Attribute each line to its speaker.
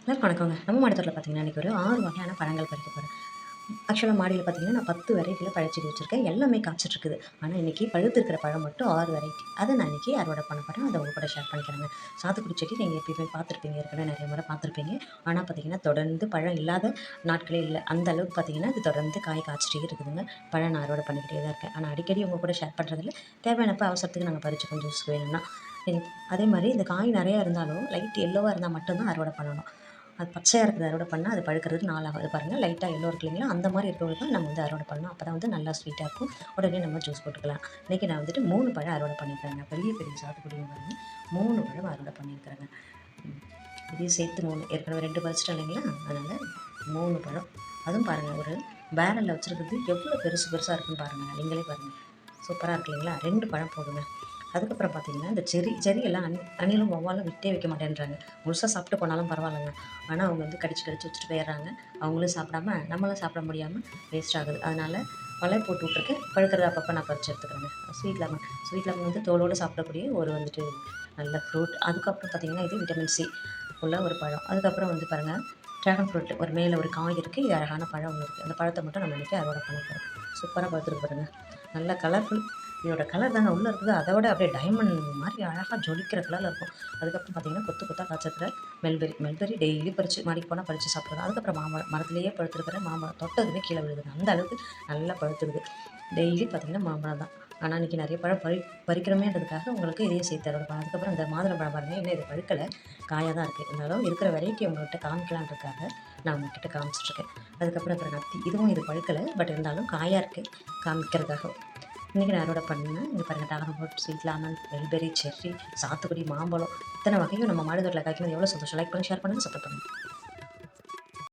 Speaker 1: எல்லாருக்கும் வணக்கங்க. நம்ம மாடித்தோட்டத்துல பார்த்தீங்கன்னா, இன்னைக்கு ஒரு 6 வகையான பழங்கள் பறிக்க போறேன். ஆக்சுவலா மாடியில பார்த்தீங்கன்னா, நான் 10 வெரைட்டில பழச்செடி வச்சிருக்கேன். எல்லாமே காய்ச்சிட்டுருக்குது. ஆனா, இன்னைக்கு பழுத்திருக்கிற பழம் மட்டும் 6 வெரைட்டி. அத நான் இன்னைக்கு அறுவடை பண்ண போறேன். அத உங்க கூட ஷேர் பண்ணிக்கிறேங்க. சாத்துக்குடி செடி நீங்க எப்பயுமே பார்த்துருப்பீங்க. ஏற்கனவே நெறைய முறை பார்த்துருப்பீங்க. ஆனா பார்த்தீங்கன்னா, தொடர்ந்து பழம் இல்லாத நாட்களே இல்ல. அந்த அளவுக்கு பார்த்தீங்கன்னா, இது தொடர்ந்து காய் காய்ச்சிட்டே இருக்குதுங்க. பழம் நான் அறுவடை பண்ணிக்கிட்டே தான் இருக்கேன். ஆனா, அடிக்கடி உங்க கூட ஷேர் பண்றதில்ல. தேவையானப்ப அவசரத்துக்கு நாங்க பறிச்சுப்போம் ஜூஸ் வேணும்னா. அதே மாரி இந்த காய் நெறையா இருந்தாலும், லைட் எல்லோவா இருந்தா மட்டும் தான் அறுவடை பண்ணணும். அது பச்சையா இருக்கிறத அறுவடை பண்ணா, அது பழுக்கிறதுக்கு நாள் ஆகும். அது பாருங்க லைட்டா எல்லோ இருக்கு இல்லைங்களா? அந்த மாரி இருக்கிறத தான் நம்ம வந்து அறுவடை பண்ணணும். அப்பதான் வந்து நல்லா ஸ்வீட்டா இருக்கும். உடனே நம்ம ஜூஸ் போட்டுக்கலாம். இன்னைக்கு நான் வந்துட்டு 3 பழம் அறுவடை பண்ணியிருக்கிறேங்க. பெரிய பெரிய சாத்துக்குடிங்க பாருங்க. 3 பழம் அறுவடை பண்ணியிருக்கிறேங்க. ம். இதையும் சேர்த்து 3 ஏற்கனவே 2 பறிச்சுட்டேன் இல்லைங்களா? அதனால 3 பழம். அதுவும் பாருங்க ஒரு பேரல்ல வச்சிருக்கிறது எவ்வளோ பெருசு பெருசா இருக்குன்னு பாருங்க. நீங்களே பாருங்க. சூப்பரா இருக்கு இல்லைங்களா? 2 பழம் போதுங்க. அதுக்கப்புறம் பார்த்தீங்கன்னா, இந்த செர்ரி எல்லாம் அணிலும் வௌவாலும் விட்டே வைக்க மாட்டேன்றாங்க. முழுசா சாப்பிட்டு போனாலும் பரவாயில்லங்க. ஆனா, அவங்க வந்து கடிச்சு கடிச்சு வச்சுட்டு போயிடுறாங்க. அவங்களும் சாப்பிடாம, நம்மளும் சாப்பிட முடியாம வேஸ்ட் ஆகுது. அதனால வலை போட்டு விட்டுருக்கேன். பழுக்கிறத அப்பப்போ நான் பறிச்சு எடுத்துக்கிறேங்க. ஸ்வீட் லெமன் வந்து தோலோடு சாப்பிடக்கூடிய ஒரு வந்துட்டு நல்ல ஃப்ரூட். அதுக்கப்புறம் பார்த்தீங்கன்னா, இது விட்டமின் சி உள்ள ஒரு பழம். அதுக்கப்புறம் வந்து பாருங்க, ட்ராகன் ஃப்ரூட் ஒரு மேல ஒரு காய் இருக்கு. இது அழகான பழம் ஒண்ணு இருக்கு. அந்த பழத்த மட்டும் நம்ம இன்னைக்கு அறுவடை பண்ண போறோம். சூப்பரா பழுத்திருக்கு பாருங்க. நல்ல கலர்ஃபுல். இதோட கலர் தாங்க உள்ள இருக்குது. அத விட அப்படியே டைமண்ட் மாரி அழகா ஜொலிக்கிற கலர்ல இருக்கும். அதுக்கப்புறம் பார்த்தீங்கன்னா, கொத்து கொத்தா காய்ச்சிருக்கிற மெல்பெர்ரி டெய்லி பறிச்சு மாடிக்கு போனா பறிச்சு சாப்பிடுறது. அதுக்கப்புறம் மாம்பழம் மரத்திலேயே பழுத்திருக்கிற மாம்பழம் தொட்டதுமே கீழ விழுதுங்க. அந்த அளவுக்கு நல்லா பழுத்துருது. டெய்லி பார்த்தீங்கன்னா மாம்பழம் தான். ஆனா, இன்னைக்கு நெறைய பழம் பறிக்கிறோமேன்றதுக்காக உங்களுக்கு இதையும் சேர்த்து அறுவடை பண்ணேன். அதுக்கப்புறம் இந்த மாதுளம்பழம் பாருங்க, இன்னும் இது பழுக்கல. காயா தான் இருக்கு. இருந்தாலும் இருக்கிற வெரைட்டி உங்கள்கிட்ட காமிக்கலான்றதுக்காக நான் உங்ககிட்ட காமிச்சிட்டுருக்கேன். அதுக்கப்புறம் அப்புறம் நத்தி இதுவும் இது பழுக்கல. பட் இருந்தாலும் காயா இருக்கு காமிக்கிறதுக்காக. இன்றைக்கி நான் அறுவடை பண்ணேன். இங்கே பாருங்க ட்ராகன் ஃப்ரூட், ஸ்வீட் லெமன், வெல்பெர்ரி, செர்ரி, சாத்துக்குடி, மாம்பழம் இத்தனை வகையும் நம்ம மாடி தோட்டத்தில் காய்க்கும்போது எவ்வளோ சந்தோஷம். லைக் பண்ணி ஷேர் பண்ணுங்கள், சப்போர்ட் பண்ணுங்கள்.